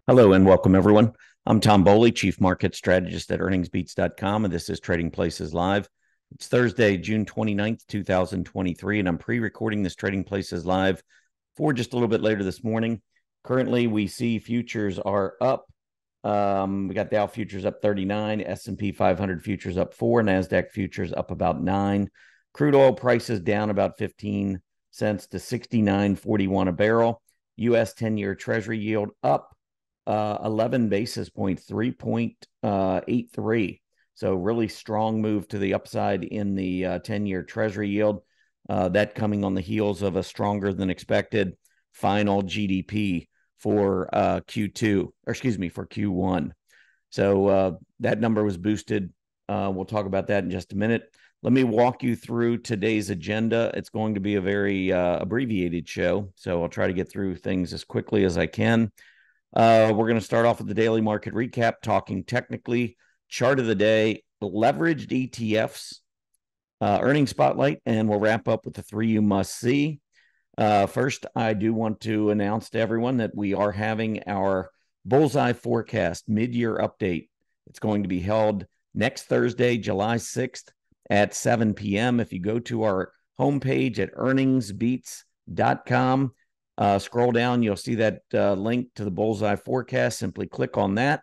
Hello and welcome, everyone. I'm Tom Bowley, Chief Market Strategist at earningsbeats.com, and this is Trading Places Live. It's Thursday, June 29th, 2023, and I'm pre-recording this Trading Places Live for just a little bit later this morning. Currently, we see futures are up. We got Dow futures up 39, S&P 500 futures up 4, NASDAQ futures up about 9. Crude oil prices down about 15 cents to 69.41 a barrel. U.S. 10-year Treasury yield up 11 basis points, 3.83. So really strong move to the upside in the 10-year Treasury yield. That coming on the heels of a stronger than expected final GDP for for Q1. So that number was boosted. We'll talk about that in just a minute. Let me walk you through today's agenda. It's going to be a very abbreviated show, so I'll try to get through things as quickly as I can. We're going to start off with the daily market recap, talking technically, chart of the day, leveraged ETFs, earnings spotlight, and we'll wrap up with the 3 you must see. First, I do want to announce to everyone that we are having our Bullseye Forecast mid-year update. It's going to be held next Thursday, July 6th at 7 p.m. If you go to our homepage at earningsbeats.com, scroll down, you'll see that link to the Bullseye Forecast. Simply click on that,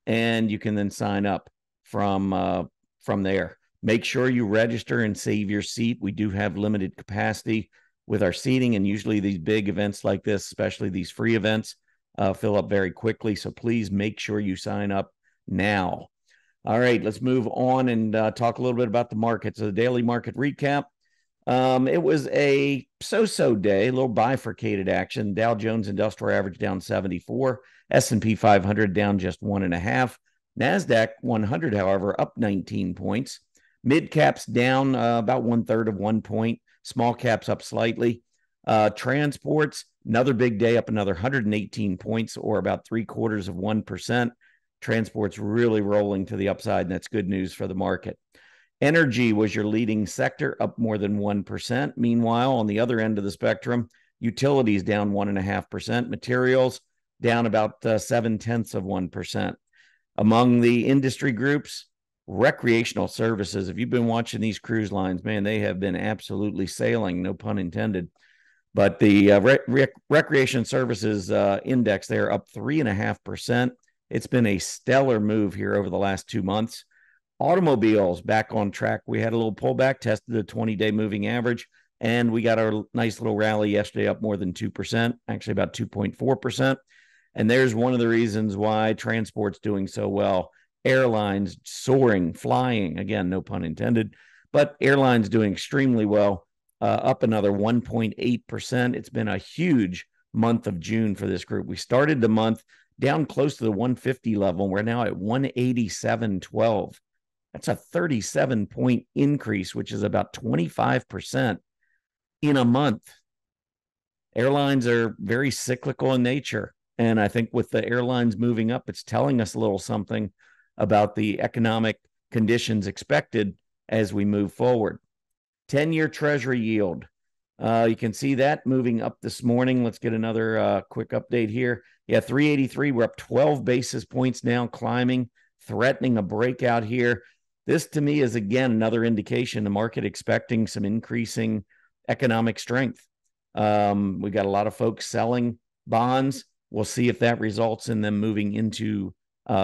and you can then sign up from there. Make sure you register and save your seat. We do have limited capacity with our seating, and usually these big events like this, especially these free events, fill up very quickly. So please make sure you sign up now. All right, let's move on and talk a little bit about the market. So the daily market recap. It was a so-so day, a little bifurcated action. Dow Jones Industrial Average down 74, S&P 500 down just 1.5. NASDAQ 100, however, up 19 points. Mid caps down about 1/3 of 1 point. Small caps up slightly. Transports, another big day, up another 118 points, or about 3/4 of 1%. Transports really rolling to the upside, and that's good news for the market. Energy was your leading sector, up more than 1%. Meanwhile, on the other end of the spectrum, utilities down 1.5%. Materials down about 0.7 of 1%. Among the industry groups, recreational services. If you've been watching these cruise lines, man, they have been absolutely sailing, no pun intended. But the recreation services index there up 3.5%. It's been a stellar move here over the last 2 months. Automobiles back on track. We had a little pullback, tested the 20-day moving average, and we got our nice little rally yesterday up more than 2%, actually about 2.4%. And there's one of the reasons why transport's doing so well. Airlines soaring, flying, again, no pun intended, but airlines doing extremely well, up another 1.8%. It's been a huge month of June for this group. We started the month down close to the 150 level. We're now at 187.12. That's a 37-point increase, which is about 25% in a month. Airlines are very cyclical in nature. And I think with the airlines moving up, it's telling us a little something about the economic conditions expected as we move forward. 10-year Treasury yield. You can see that moving up this morning. Let's get another quick update here. Yeah, 383. We're up 12 basis points now, climbing, threatening a breakout here. This, to me, is, again, another indication the market expecting some increasing economic strength. We got a lot of folks selling bonds. We'll see if that results in them moving into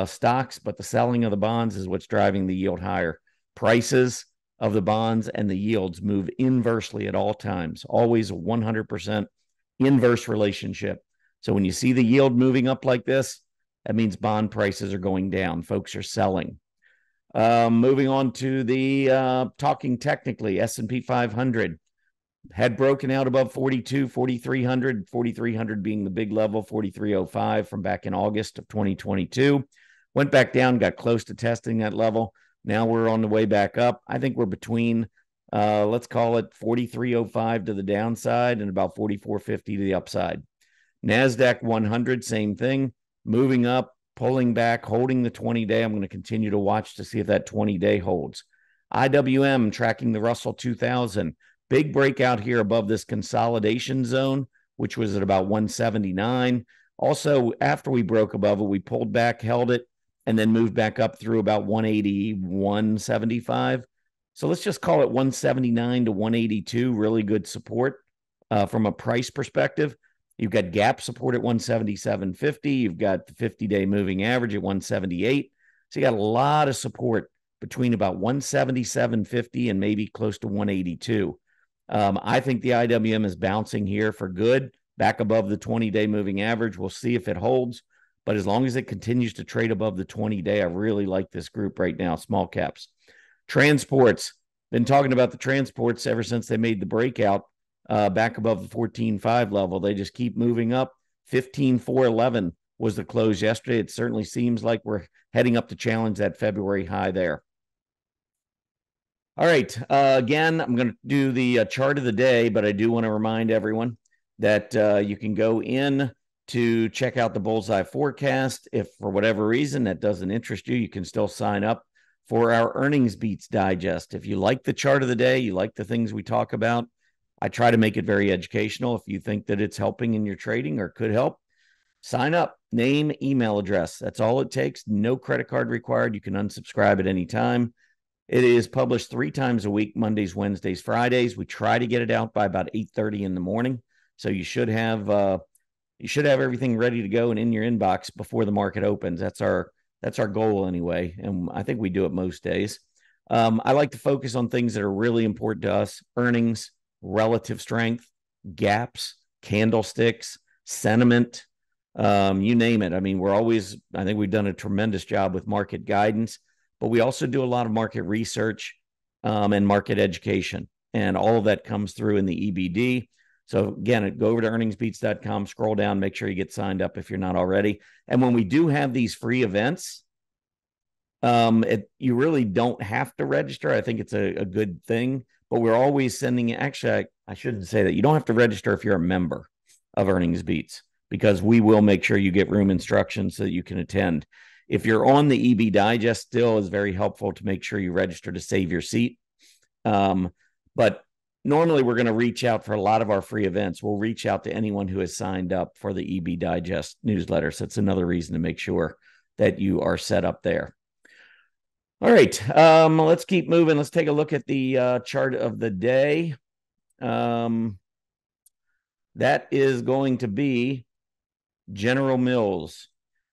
stocks, but the selling of the bonds is what's driving the yield higher. Prices of the bonds and the yields move inversely at all times, always a 100% inverse relationship. So when you see the yield moving up like this, that means bond prices are going down. Folks are selling. Moving on to the talking technically, S&P 500 had broken out above 4,300 being the big level, 4,305 from back in August of 2022. Went back down, got close to testing that level. Now we're on the way back up. I think we're between, let's call it 4,305 to the downside and about 4,450 to the upside. NASDAQ 100, same thing, moving up, pulling back, holding the 20-day. I'm going to continue to watch to see if that 20-day holds. IWM tracking the Russell 2000. Big breakout here above this consolidation zone, which was at about 179. Also, after we broke above it, we pulled back, held it, and then moved back up through about 180, 175. So let's just call it 179 to 182, really good support from a price perspective. You've got gap support at 177.50. You've got the 50-day moving average at 178. So you got a lot of support between about 177.50 and maybe close to 182. I think the IWM is bouncing here for good, back above the 20-day moving average. We'll see if it holds. But as long as it continues to trade above the 20-day, I really like this group right now, small caps. Transports, been talking about the transports ever since they made the breakout back above the 14.5 level. They just keep moving up. 15.411 was the close yesterday. It certainly seems like we're heading up to challenge that February high there. All right. Again, I'm going to do the chart of the day, but I do want to remind everyone that you can go in to check out the Bullseye forecast. If for whatever reason that doesn't interest you, you can still sign up for our Earnings Beats Digest. If you like the chart of the day, you like the things we talk about, I try to make it very educational. If you think that it's helping in your trading or could help, sign up, name, email address. That's all it takes. No credit card required. You can unsubscribe at any time. It is published 3 times a week, Mondays, Wednesdays, Fridays. We try to get it out by about 8:30 in the morning. So you should have everything ready to go and in your inbox before the market opens. That's our goal anyway. And I think we do it most days. I like to focus on things that are really important to us: earnings, relative strength, gaps, candlesticks, sentiment, you name it. I mean, I think we've done a tremendous job with market guidance, but we also do a lot of market research and market education. And all of that comes through in the EBD. So again, go over to earningsbeats.com, scroll down, make sure you get signed up if you're not already. And when we do have these free events, you really don't have to register. I think it's a good thing, but we're always sending, actually, I shouldn't say that. You don't have to register if you're a member of Earnings Beats, because we will make sure you get room instructions so that you can attend. If you're on the EB Digest, still is very helpful to make sure you register to save your seat. But normally we're going to reach out for a lot of our free events. We'll reach out to anyone who has signed up for the EB Digest newsletter. So that's another reason to make sure that you are set up there. All right, let's keep moving. Let's take a look at the chart of the day. That is going to be General Mills.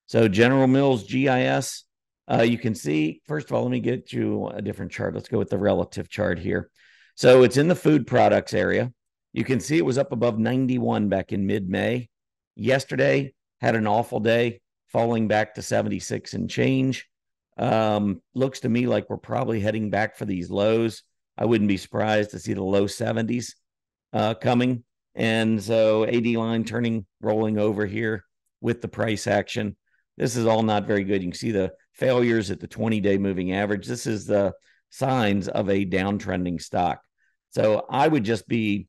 So General Mills GIS, you can see, first of all, let me get you a different chart. Let's go with the relative chart here. So it's in the food products area. You can see it was up above 91 back in mid-May. Yesterday had an awful day, falling back to 76 and change. Looks to me like we're probably heading back for these lows. I wouldn't be surprised to see the low 70s coming. And so AD line rolling over here with the price action. This is all not very good. You can see the failures at the 20-day moving average. This is the signs of a downtrending stock. So I would just be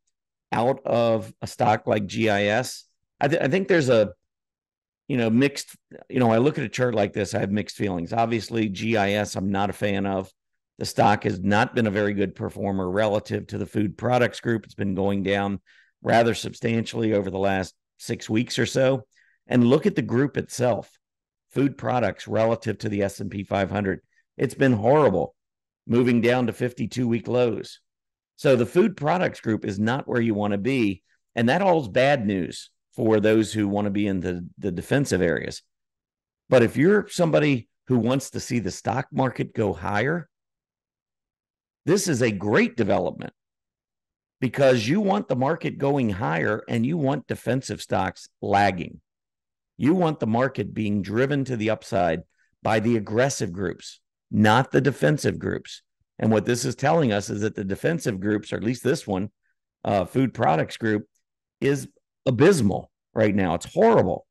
out of a stock like GIS. I think there's a mixed, I look at a chart like this, I have mixed feelings. Obviously, GIS, I'm not a fan of. The stock has not been a very good performer relative to the food products group. It's been going down rather substantially over the last 6 weeks or so. And look at the group itself, food products relative to the S&P 500. It's been horrible, moving down to 52-week lows. So the food products group is not where you want to be. And that all is bad news for those who want to be in the defensive areas. But if you're somebody who wants to see the stock market go higher, this is a great development, because you want the market going higher and you want defensive stocks lagging. You want the market being driven to the upside by the aggressive groups, not the defensive groups. And what this is telling us is that the defensive groups, or at least this one, food products group, is abysmal right now. It's horrible.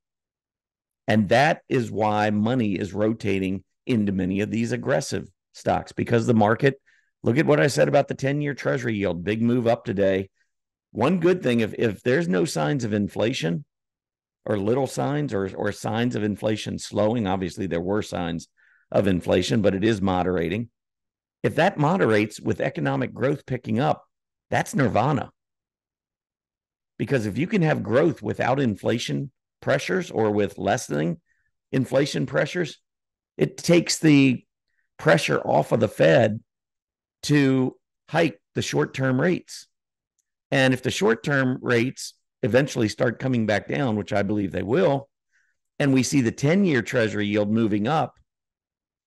And that is why money is rotating into many of these aggressive stocks, because the market, look at what I said about the 10-year Treasury yield, big move up today. One good thing, if there's no signs of inflation, or little signs, or signs of inflation slowing, obviously there were signs of inflation, but it is moderating. If that moderates with economic growth picking up, that's nirvana. Because if you can have growth without inflation pressures or with lessening inflation pressures, it takes the pressure off of the Fed to hike the short-term rates. And if the short-term rates eventually start coming back down, which I believe they will, and we see the 10-year Treasury yield moving up,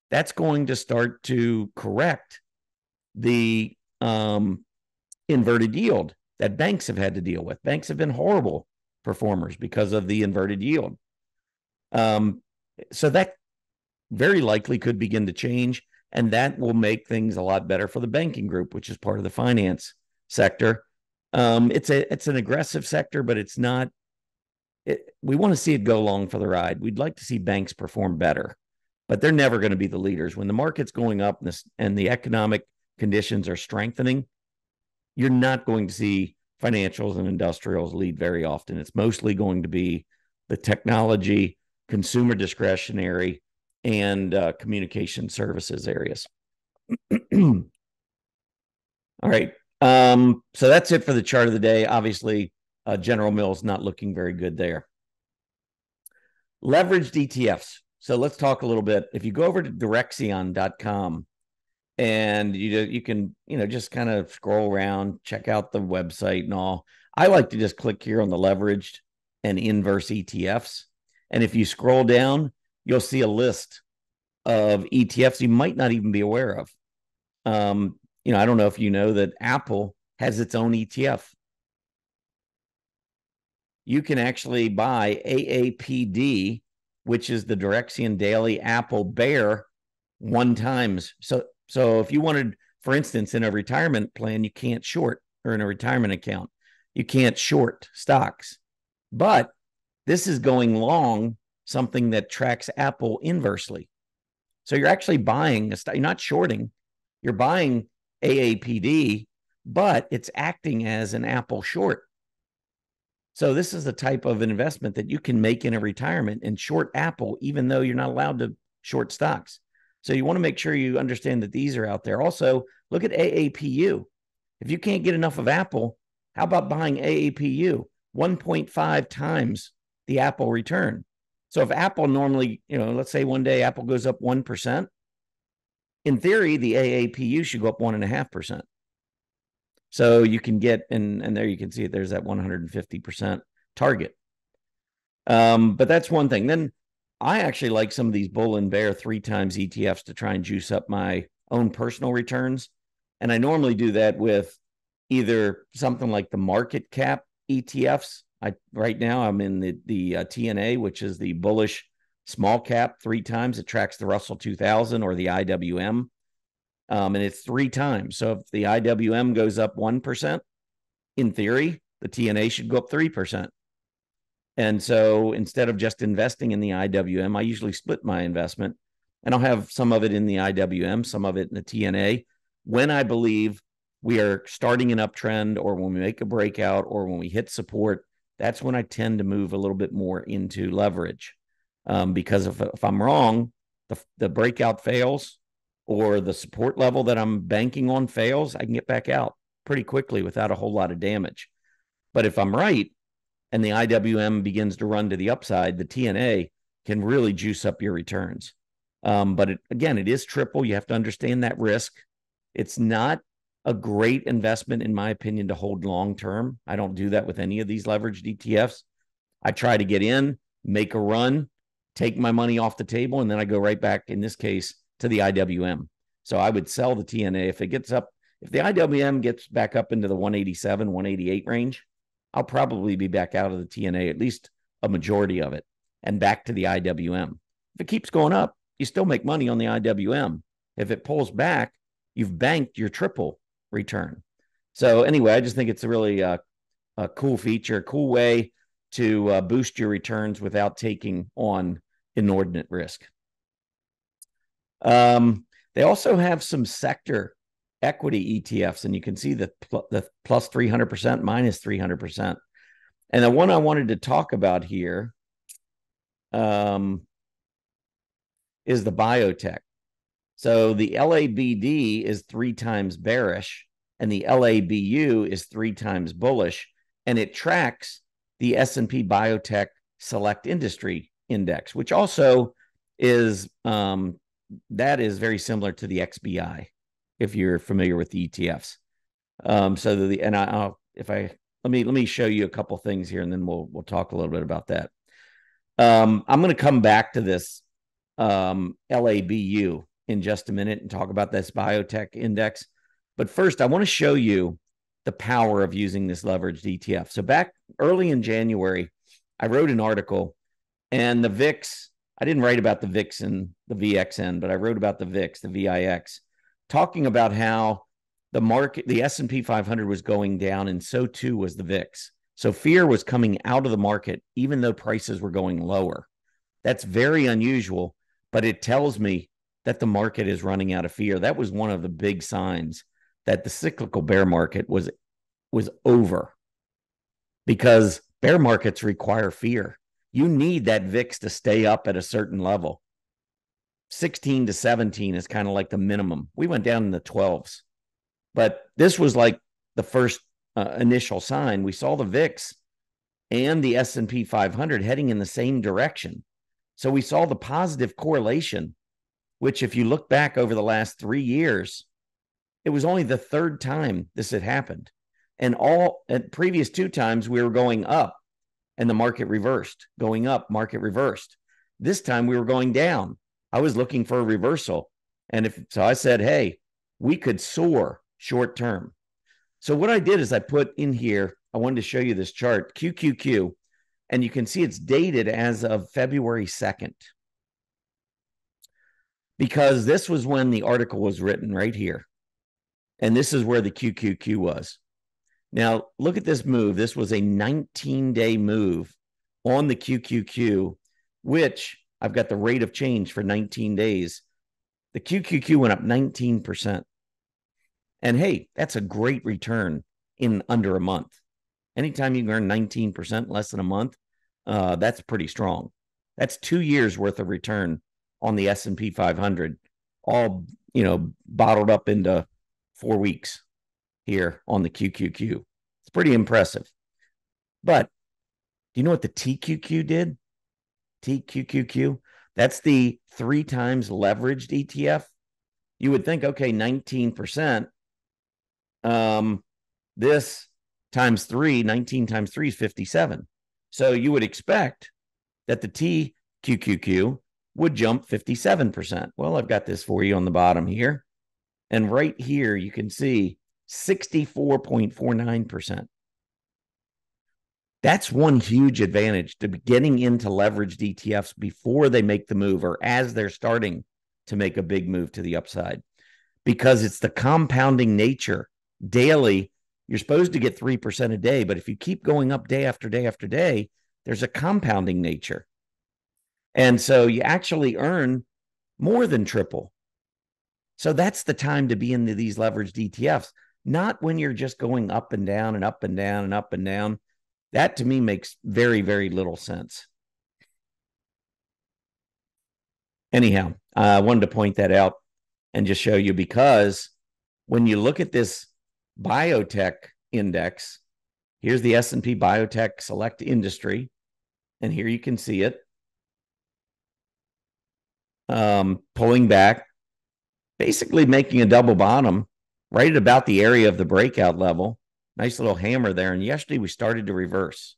that's going to start to correct the inverted yield that banks have had to deal with. Banks have been horrible performers because of the inverted yield. So that very likely could begin to change, and that will make things a lot better for the banking group, which is part of the finance sector. It's an aggressive sector, but it's not. We want to see it go long for the ride. We'd like to see banks perform better, but they're never going to be the leaders. When the market's going up and the economic conditions are strengthening, you're not going to see financials and industrials lead very often. It's mostly going to be the technology, consumer discretionary, and communication services areas. All right. So that's it for the chart of the day. Obviously, General Mills not looking very good there. Leveraged ETFs. So let's talk a little bit. If you go over to Direxion.com and you can just kind of scroll around, check out the website and all. I like to just click here on the leveraged and inverse ETFs. And if you scroll down, you'll see a list of ETFs you might not even be aware of. I don't know if you know that Apple has its own ETF. You can actually buy AAPD, which is the Direxion Daily Apple Bear, 1 times. So if you wanted, for instance, in a retirement plan, you can't short, or in a retirement account, you can't short stocks. But this is going long something that tracks Apple inversely. So you're actually buying you're not shorting, you're buying AAPD, but it's acting as an Apple short. So this is the type of investment that you can make in a retirement and short Apple, even though you're not allowed to short stocks. So you want to make sure you understand that these are out there. Also, look at AAPU. If you can't get enough of Apple, how about buying AAPU? 1.5 times the Apple return. So if Apple normally, let's say one day Apple goes up 1%, in theory, the AAPU should go up 1.5%. So you can get, and there you can see it, there's that 150% target. But that's one thing. Then I actually like some of these bull and bear 3 times ETFs to try and juice up my own personal returns. And I normally do that with either something like the market cap ETFs. Right now I'm in the TNA, which is the bullish small cap 3 times. It tracks the Russell 2000 or the IWM. And it's 3 times. So if the IWM goes up 1%, in theory, the TNA should go up 3%. And so instead of just investing in the IWM, I usually split my investment, and I'll have some of it in the IWM, some of it in the TNA. When I believe we are starting an uptrend, or when we make a breakout, or when we hit support, that's when I tend to move a little bit more into leverage. Because if I'm wrong, the breakout fails, or the support level that I'm banking on fails, I can get back out pretty quickly without a whole lot of damage. But if I'm right, and the IWM begins to run to the upside, the TNA can really juice up your returns. But it is triple. You have to understand that risk. It's not a great investment, in my opinion, to hold long-term. I don't do that with any of these leveraged ETFs. I try to get in, make a run, take my money off the table, and then I go right back, in this case, to the IWM. So I would sell the TNA if the IWM gets back up into the 187, 188 range, I'll probably be back out of the TNA, at least a majority of it, and back to the IWM. If it keeps going up, you still make money on the IWM. If it pulls back, you've banked your triple return. So anyway, I just think it's a really a cool feature, a cool way to boost your returns without taking on inordinate risk. They also have some sector equity ETFs, and you can see the plus 300%, minus 300%. And the one I wanted to talk about here is the biotech. So the LABD is 3 times bearish, and the LABU is 3 times bullish, and it tracks the S&P Biotech Select Industry Index, which also is that is very similar to the XBI, if you're familiar with the ETFs. So the and I'll if I let me show you a couple things here, and then we'll talk a little bit about that. I'm going to come back to this LABU in just a minute and talk about this biotech index. But first, I want to show you the power of using this leveraged ETF. So back early in January, I wrote an article, and the VIX, I didn't write about the VIX and the VXN, but I wrote about the VIX, the VIX, talking about how the market, the S&P 500 was going down, and so too was the VIX. So fear was coming out of the market, even though prices were going lower. That's very unusual, but it tells me that the market is running out of fear. That was one of the big signs that the cyclical bear market was over, because bear markets require fear. You need that VIX to stay up at a certain level. 16 to 17 is kind of like the minimum. We went down in the 12s, but this was like the first initial sign. We saw the VIX and the S&P 500 heading in the same direction. So we saw the positive correlation, which if you look back over the last 3 years, it was only the third time this had happened. And all at previous 2 times we were going up and the market reversed, going up, market reversed. This time we were going down. I was looking for a reversal. And so I said, hey, we could soar short term. So what I did is I put in here, I wanted to show you this chart, QQQ, and you can see it's dated as of February 2nd. Because this was when the article was written, right here. And this is where the QQQ was. Now, look at this move. This was a 19-day move on the QQQ, which I've got the rate of change for 19 days. The QQQ went up 19%. And hey, that's a great return in under a month. Anytime you can earn 19% less than a month, that's pretty strong. That's 2 years worth of return on the S&P 500, all, bottled up into 4 weeks here on the QQQ. It's pretty impressive. But do you know what the TQQ did? TQQQ, that's the 3 times leveraged ETF. You would think, okay, 19%. This times 3, 19 times 3 is 57. So you would expect that the TQQQ would jump 57%. Well, I've got this for you on the bottom here. And right here, you can see 64.49%. That's one huge advantage to getting into leveraged ETFs before they make the move, or as they're starting to make a big move to the upside, because it's the compounding nature. Daily, you're supposed to get 3% a day, but if you keep going up day after day after day, there's a compounding nature. And so you actually earn more than triple. So that's the time to be into these leveraged ETFs, not when you're just going up and down and up and down and up and down. That to me makes very, very little sense. Anyhow, I wanted to point that out and just show you, because when you look at this biotech index, here's the S&P Biotech Select Industry, and here you can see it pulling back, basically making a double bottom right at about the area of the breakout level. Nice little hammer there. And yesterday we started to reverse.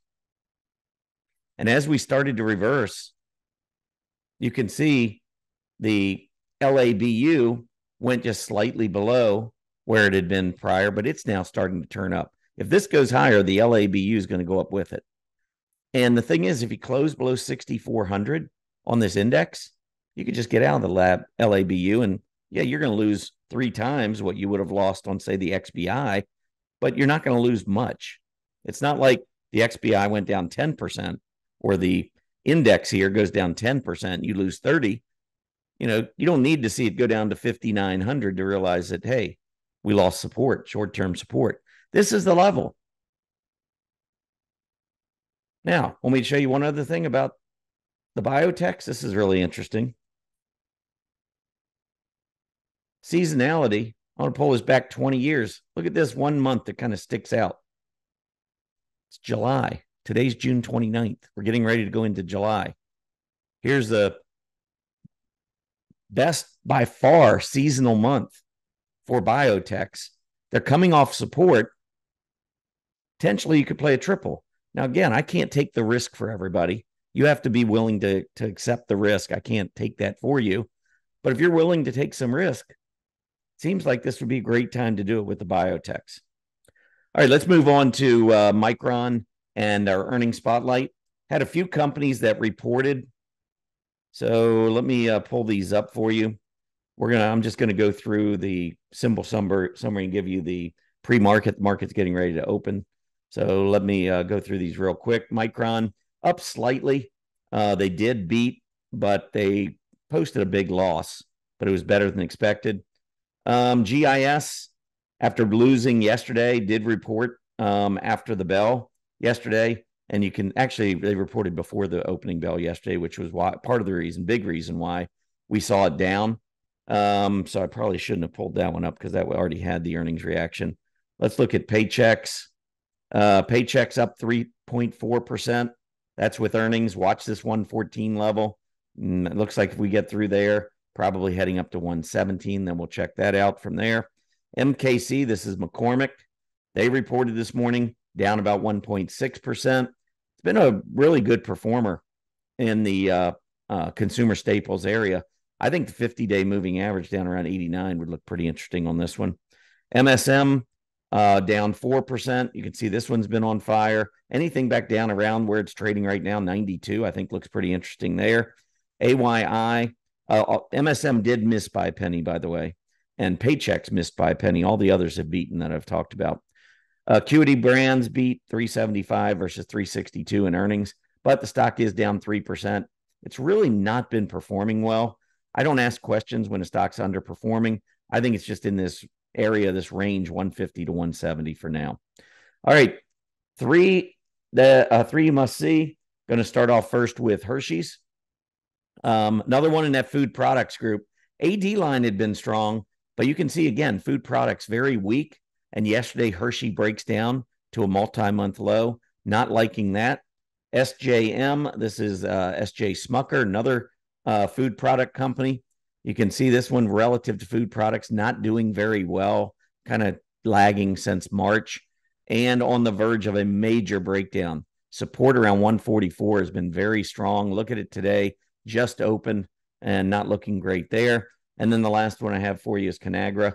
And as we started to reverse, you can see the LABU went just slightly below where it had been prior, but it's now starting to turn up. If this goes higher, the LABU is going to go up with it. And the thing is, if you close below 6,400 on this index, you could just get out of the LABU, and yeah, you're going to lose 3 times what you would have lost on, say, the XBI, but you're not going to lose much. It's not like the XBI went down 10%, or the index here goes down 10%, you lose 30. You don't need to see it go down to 5,900 to realize that, hey, we lost support, short-term support. This is the level. Now, let me show you one other thing about the biotechs. This is really interesting. Seasonality. I want to pull this back 20 years. Look at this 1 month that kind of sticks out. It's July. Today's June 29th. We're getting ready to go into July. Here's the best by far seasonal month for biotechs. They're coming off support. Potentially, you could play a triple. Now, again, I can't take the risk for everybody. You have to be willing to accept the risk. I can't take that for you. But if you're willing to take some risk, it seems like this would be a great time to do it with the biotechs. All right, let's move on to Micron and our earnings spotlight. Had a few companies that reported. So let me pull these up for you. I'm just going to go through the simple summary and give you the pre-market. The market's getting ready to open. So let me go through these real quick. Micron up slightly. They did beat, but they posted a big loss, but it was better than expected. GIS, after losing yesterday, did report after the bell yesterday. And you can actually, they reported before the opening bell yesterday, which was part of the reason, big reason why we saw it down. So I probably shouldn't have pulled that one up because that already had the earnings reaction. Let's look at Paychex. Paychex up 3.4%. That's with earnings. Watch this 114 level. It looks like if we get through there, probably heading up to 117. Then we'll check that out from there. MKC, this is McCormick. They reported this morning down about 1.6%. It's been a really good performer in the consumer staples area. I think the 50-day moving average down around 89 would look pretty interesting on this one. MSM down 4%. You can see this one's been on fire. Anything back down around where it's trading right now, 92, I think looks pretty interesting there. AYI, MSM did miss by a penny, by the way, and Paychex missed by a penny. All the others have beaten that I've talked about. Acuity Brands beat 375 versus 362 in earnings, but the stock is down 3%. It's really not been performing well. I don't ask questions when a stock's underperforming. I think it's just in this area, this range, 150 to 170 for now. All right, three you must see. Going to start off first with Hershey's. Another one in that food products group. AD line had been strong, but you can see again, food products very weak. And yesterday, Hershey breaks down to a multi-month low. Not liking that. SJM, this is SJ Smucker, another food product company. You can see this one relative to food products not doing very well, kind of lagging since March and on the verge of a major breakdown. Support around 144 has been very strong. Look at it today, just open and not looking great there. And then the last one I have for you is Conagra.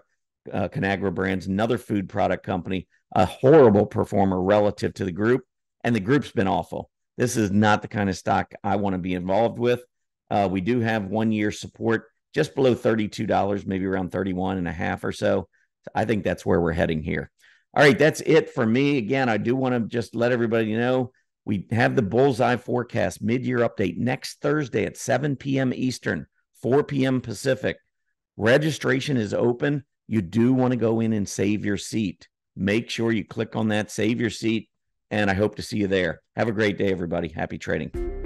Conagra Brands, another food product company, a horrible performer relative to the group. And the group's been awful. This is not the kind of stock I want to be involved with. We do have 1 year support just below $32, maybe around 31.5 or so. I think that's where we're heading here. All right, that's it for me. Again, I do want to just let everybody know we have the Bullseye Forecast mid-year update next Thursday at 7 p.m. Eastern, 4 p.m. Pacific. Registration is open. You do want to go in and save your seat. Make sure you click on that, save your seat, and I hope to see you there. Have a great day, everybody. Happy trading.